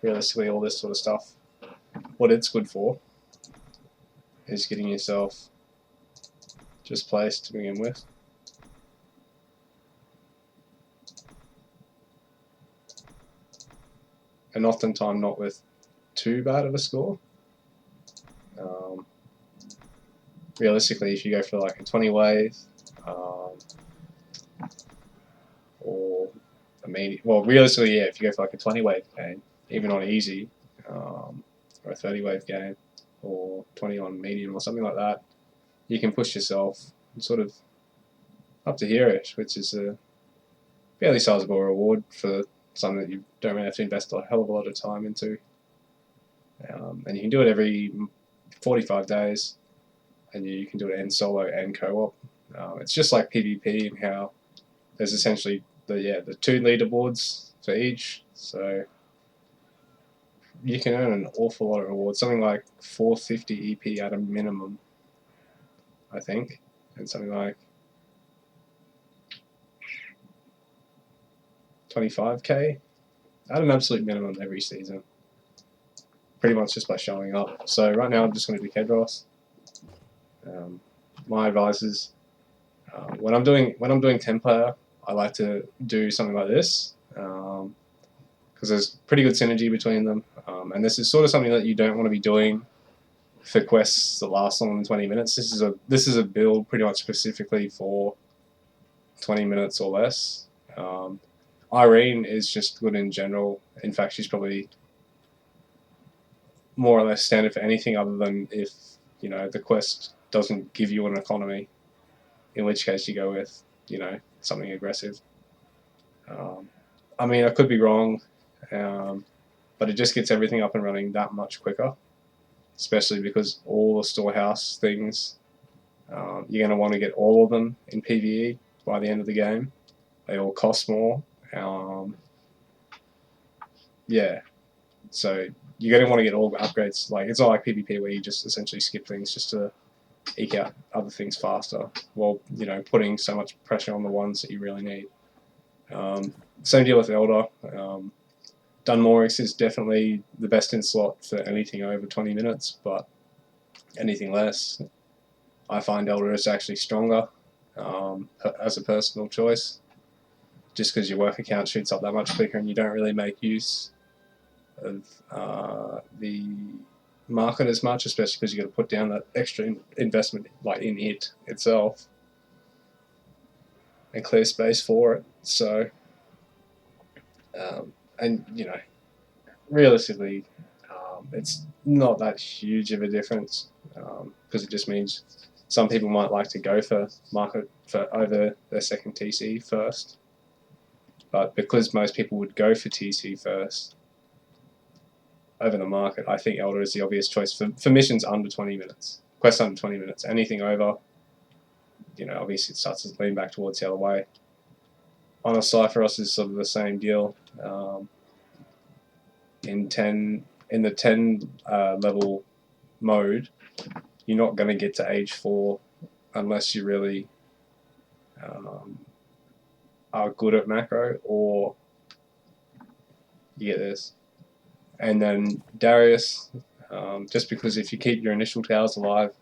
realistically, all this sort of stuff, what it's good for is getting yourself just placed to begin with. And oftentimes not with too bad of a score. Realistically, if you go for like a 20 wave, or a medium, well, realistically, yeah, if you go for like a 20 wave game, even on easy, or a 30 wave game, or 20 on medium, or something like that, you can push yourself sort of up to here-ish, which is a fairly sizable reward for something that you don't really have to invest a hell of a lot of time into. And you can do it every 45 days, and you can do it in solo and co-op. It's just like PvP in how there's essentially the 2 leaderboards for each, so you can earn an awful lot of rewards, something like 450 EP at a minimum, I think, and something like 25k at an absolute minimum every season, pretty much just by showing up. So right now I'm just going to do Kedros. My advice is when I'm doing 10 player, I like to do something like this because there's pretty good synergy between them, and this is sort of something that you don't want to be doing for quests that last longer than 20 minutes. This is a build pretty much specifically for 20 minutes or less. Irene is just good in general. In fact, she's probably more or less standard for anything other than if the quest doesn't give you an economy, in which case you go with something aggressive. I mean, I could be wrong, but it just gets everything up and running that much quicker, especially because all the storehouse things, you're going to want to get all of them in PvE by the end of the game. They all cost more. Yeah, so you're going to want to get all the upgrades. Like, it's not like PvP where you just essentially skip things just to eke out other things faster, while putting so much pressure on the ones that you really need. Same deal with Elder. Dunmorix is definitely the best in slot for anything over 20 minutes, but anything less, I find Elder is actually stronger as a personal choice, just because your worker count shoots up that much quicker and you don't really make use of the market as much, especially because you got to put down that extra investment in it itself and clear space for it. So and realistically, it's not that huge of a difference, because it just means some people might like to go for market for over their second TC first, but because most people would go for TC first over the market, I think Elder is the obvious choice for missions under 20 minutes, quests under 20 minutes. Anything over, obviously it starts to lean back towards the other way. On a Cypheros is sort of the same deal. In the 10 level mode, you're not going to get to age 4 unless you really are good at macro, or you get this. And then Darius, just because if you keep your initial towers alive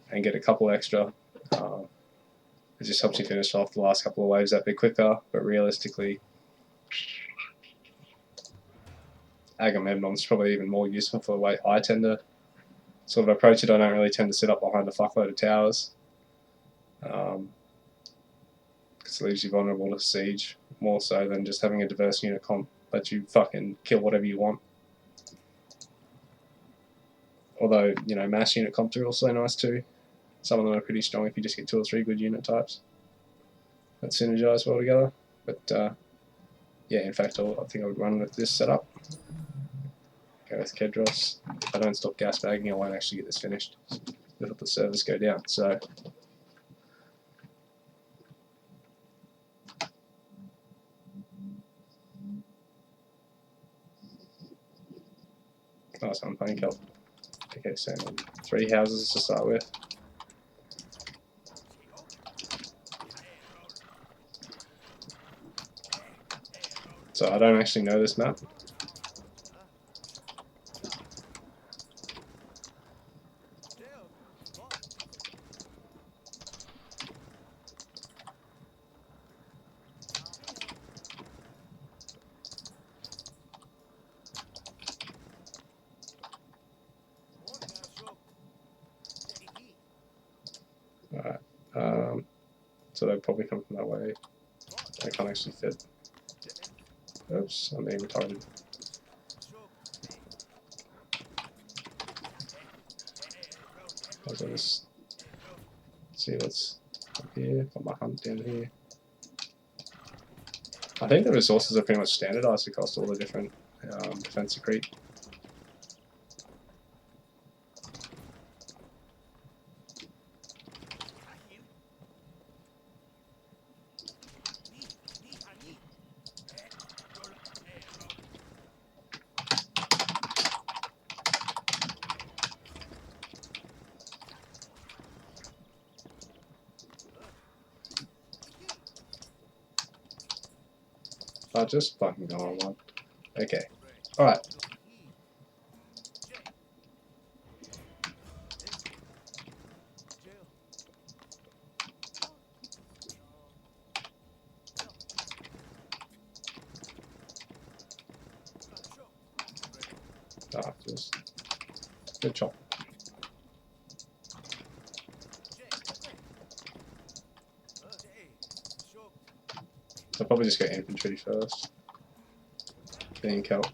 and get a couple extra, it just helps you finish off the last couple of waves that bit quicker. But realistically, Agamemnon's probably even more useful for the way I tend to sort of approach it. I don't really tend to sit up behind a fuckload of towers, because it leaves you vulnerable to siege more so than just having a diverse unit comp that you fucking kill whatever you want. Although, mass unit comps are also nice too. Some of them are pretty strong if you just get 2 or 3 good unit types that synergize well together. But yeah, in fact, I think I would run with this setup. Go with Kedros. If I don't stop gas bagging, I won't actually get this finished. It'll let the servers go down. So nice one, playing kelp. Okay, so 3 houses to start with. So I don't actually know this map. so they'll probably come from that way. They can't actually fit. Oops, I'm being retarded. I'll just see what's up here. Got my hunt down here. I think the resources are pretty much standardized across all the different defensive Crete. Just fucking go on one. Okay. Alright. Just good chop. I'll probably just go infantry first. Being Celt.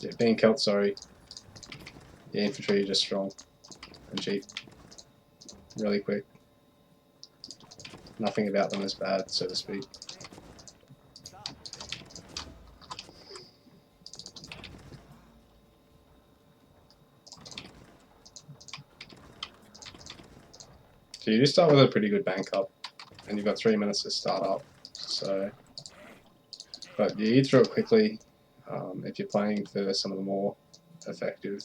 Yeah, being Celt, sorry. The infantry are just strong and cheap. Really quick. Nothing about them is bad, so to speak. So you just start with a pretty good bank up, and you've got 3 minutes to start up. So, but you eat through it quickly if you're playing for some of the more effective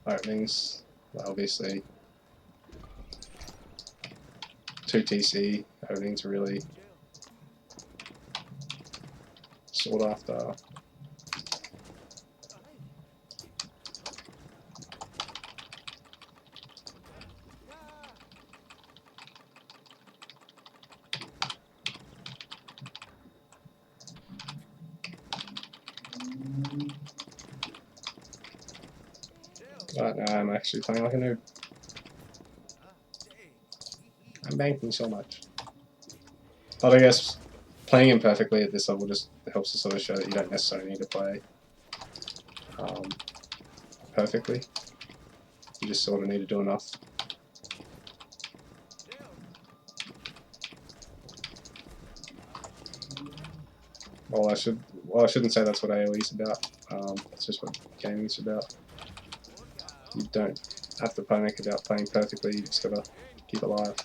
openings. Obviously, 2 TC openings are really sought after. But I'm actually playing like a noob. I'm banking so much. But I guess playing imperfectly at this level just helps to sort of show that you don't necessarily need to play perfectly. You just sort of need to do enough. Well, I shouldn't say that's what AOE is about. It's just what gaming is about. You don't have to panic about playing perfectly. You just gotta keep alive.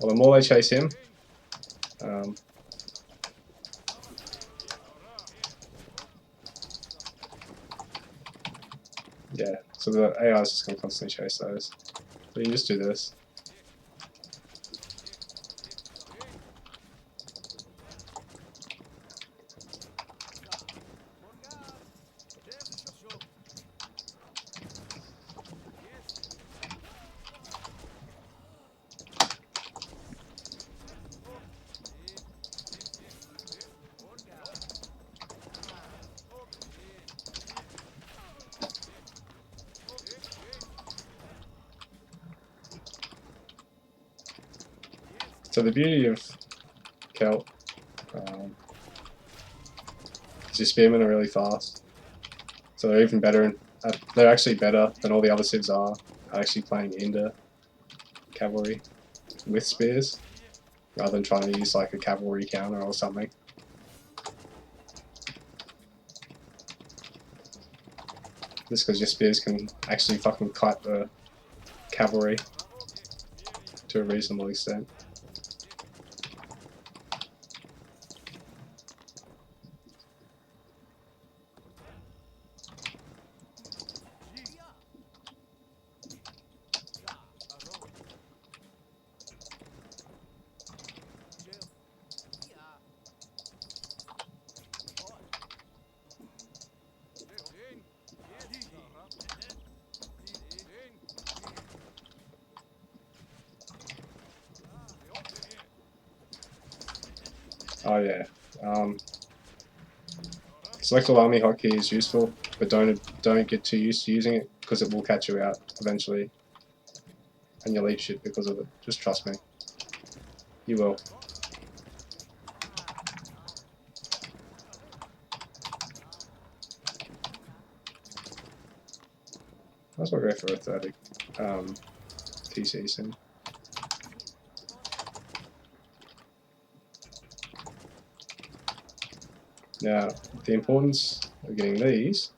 Well, the more they chase him, yeah, so the AI is just going to constantly chase those. So you just do this. So the beauty of Celt is your spearmen are really fast. So they're even better. They're actually better than all the other civs are actually playing into cavalry with spears, rather than trying to use like a cavalry counter or something. Just because your spears can actually fucking cut the cavalry to a reasonable extent. Oh yeah. Select all army hotkey is useful, but don't get too used to using it because it will catch you out eventually, and you'll eat shit because of it. Just trust me. You will. Might as well go for a 30 TC soon. Now, the importance of getting these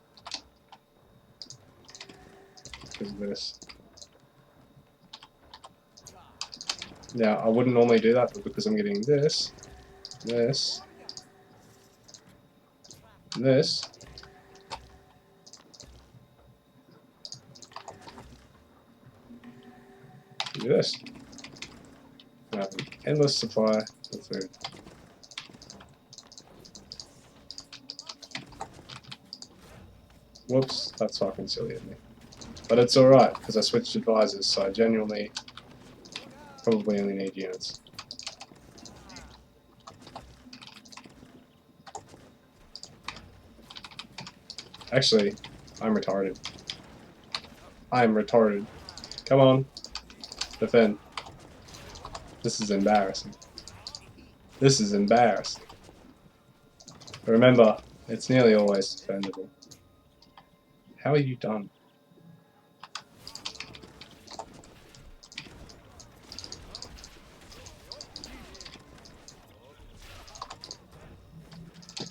because of this. Now, I wouldn't normally do that, but because I'm getting this, this, and this, do this. I have an endless supply of food. Whoops, that's fucking silly of me. But it's alright, because I switched advisors, so I genuinely probably only need units. Actually, I'm retarded. I'm retarded. Come on. Defend. This is embarrassing. This is embarrassing. But remember, it's nearly always defendable. How are you done?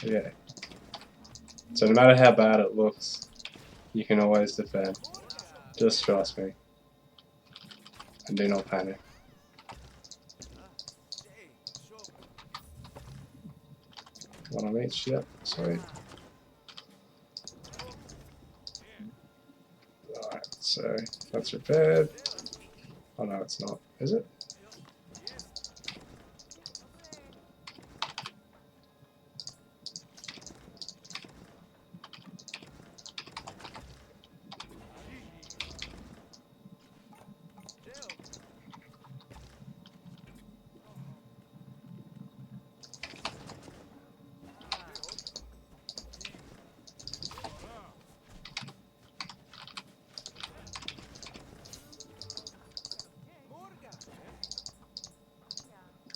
Yeah. So no matter how bad it looks, you can always defend. Just trust me. And do not panic. One on each, yep, sweet. Alright, so that's repaired. Oh no, it's not. Is it?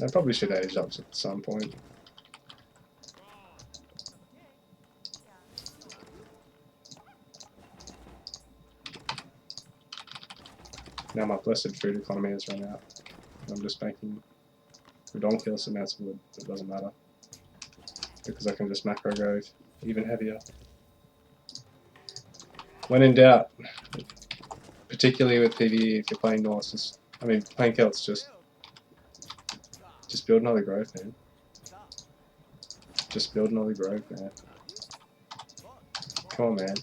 I probably should age up at some point. Now my blessed food economy has run out. I'm just making ridiculous amounts of wood. It doesn't matter. Because I can just macro go even heavier. When in doubt, particularly with PvE, if you're playing Norse, playing Celts, just build another grove, man. Just build another grove, man. Come on, man.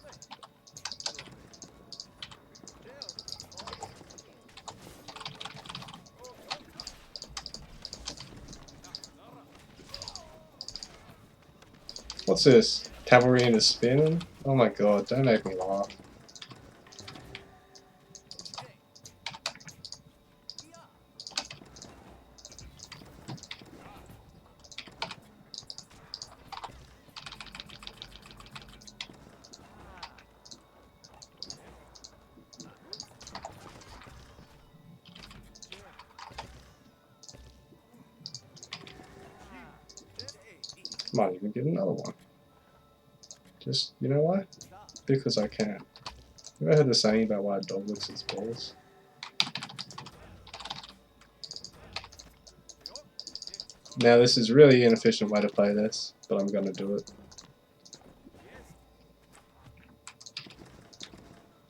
What's this? Cavalry in a spin? Oh my god, don't make me laugh. Might even get another one. Just, you know why? Because I can. You ever heard the saying about why a dog licks its balls? Now this is really an inefficient way to play this, but I'm gonna do it.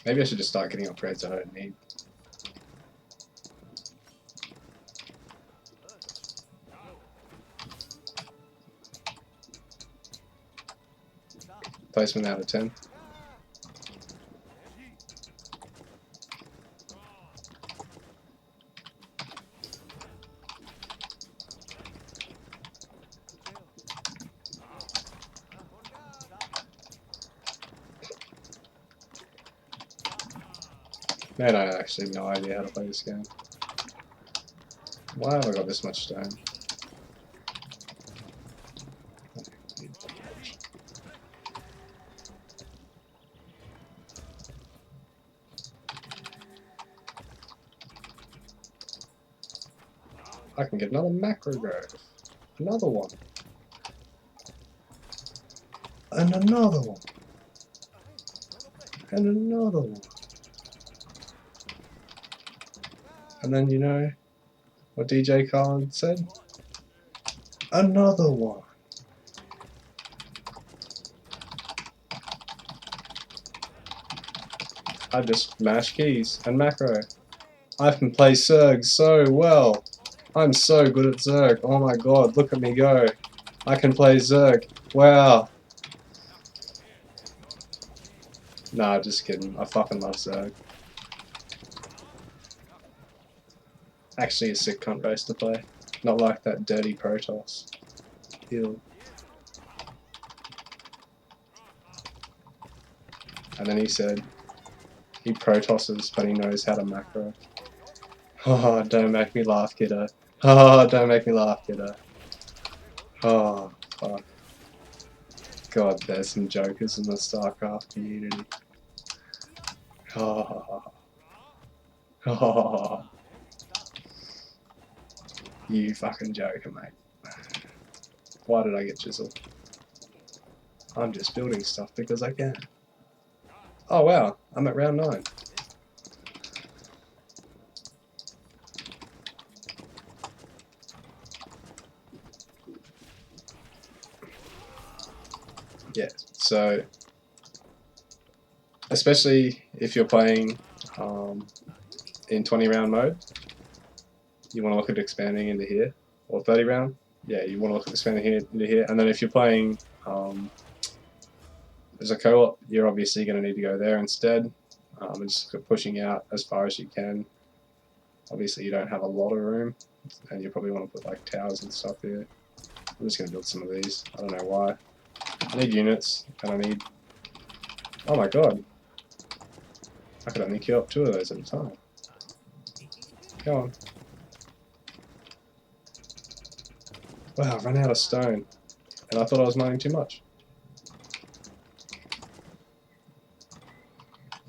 Maybe I should just start getting upgrades I don't need. Placement out of 10. Man, I actually have no idea how to play this game. Why have I got this much stone? I can get another macro grove. Another one. And another one. And another one. And then you know what DJ Khaled said? Another one. I just mash keys and macro. I can play Zerg so well. I'm so good at Zerg. Oh my god, look at me go. I can play Zerg. Wow. Nah, just kidding. I fucking love Zerg. Actually a sick cunt race to play. Not like that dirty Protoss. Ew. And then he said he Protosses, but he knows how to macro. Oh, don't make me laugh, kiddo. Oh, don't make me laugh, kiddo. Oh, fuck. God, there's some jokers in the StarCraft community. Oh, oh, you fucking joker, mate. Why did I get chiseled? I'm just building stuff because I can. Oh wow, I'm at round 9. Yeah, so especially if you're playing in 20 round mode, you want to look at expanding into here, or 30 round. Yeah, you want to look at expanding here into here, and then if you're playing as a co-op, you're obviously going to need to go there instead. And just pushing out as far as you can. Obviously, you don't have a lot of room, and you probably want to put like towers and stuff here. I'm just going to build some of these. I don't know why. I need units, and I need... Oh my god. I could only queue up 2 of those at a time. Go on. Wow, I've run out of stone. And I thought I was mining too much.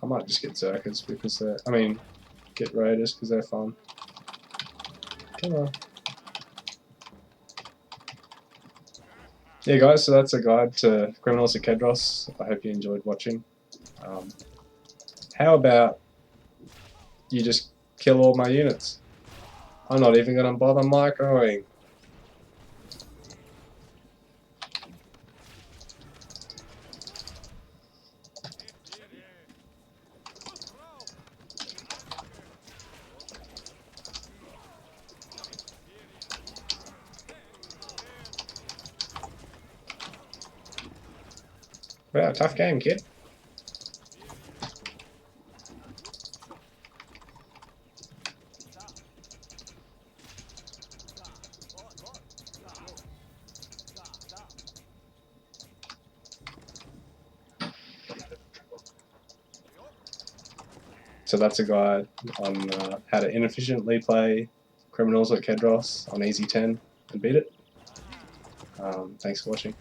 I might just get Zerkers because they're... I mean, get Raiders because they're fun. Come on. Yeah guys, so that's a guide to Criminals of Kedros. I hope you enjoyed watching. How about you just kill all my units? I'm not even going to bother microing. Wow, tough game, kid. So that's a guide on how to inefficiently play Criminals at Kedros on Easy 10 and beat it. Thanks for watching.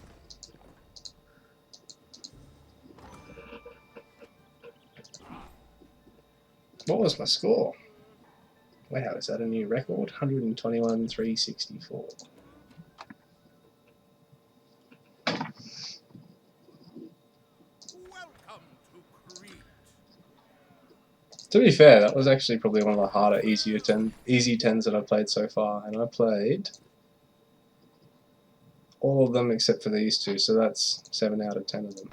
What was my score? Wow, is that a new record? 121,364. Welcome to Crete. To be fair, that was actually probably one of the harder, easy 10s that I've played so far, and I played all of them except for these 2, so that's 7 out of 10 of them.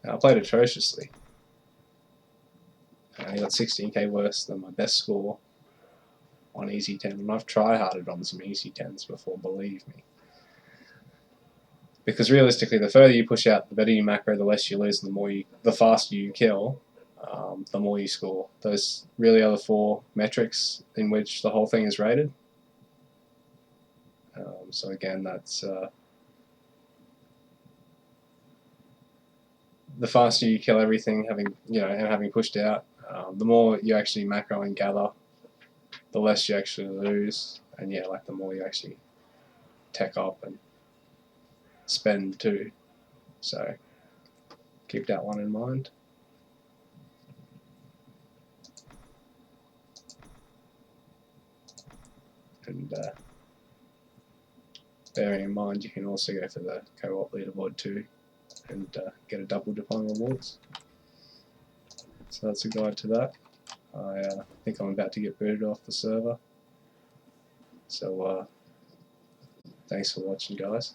And I played atrociously. I got 16k worse than my best score on Easy 10, and I've try-harded on some Easy 10s before, believe me. Because realistically, the further you push out, the better you macro, the less you lose, and the faster you kill, the more you score. Those really are the 4 metrics in which the whole thing is rated. So again, that's the faster you kill everything, having pushed out, the more you actually macro and gather, the less you actually lose, and yeah, like the more you actually tech up and spend too. So keep that one in mind. And bearing in mind, you can also go for the co-op leaderboard too, and get a double deploying rewards. So that's a guide to that. I think I'm about to get booted off the server. So thanks for watching, guys.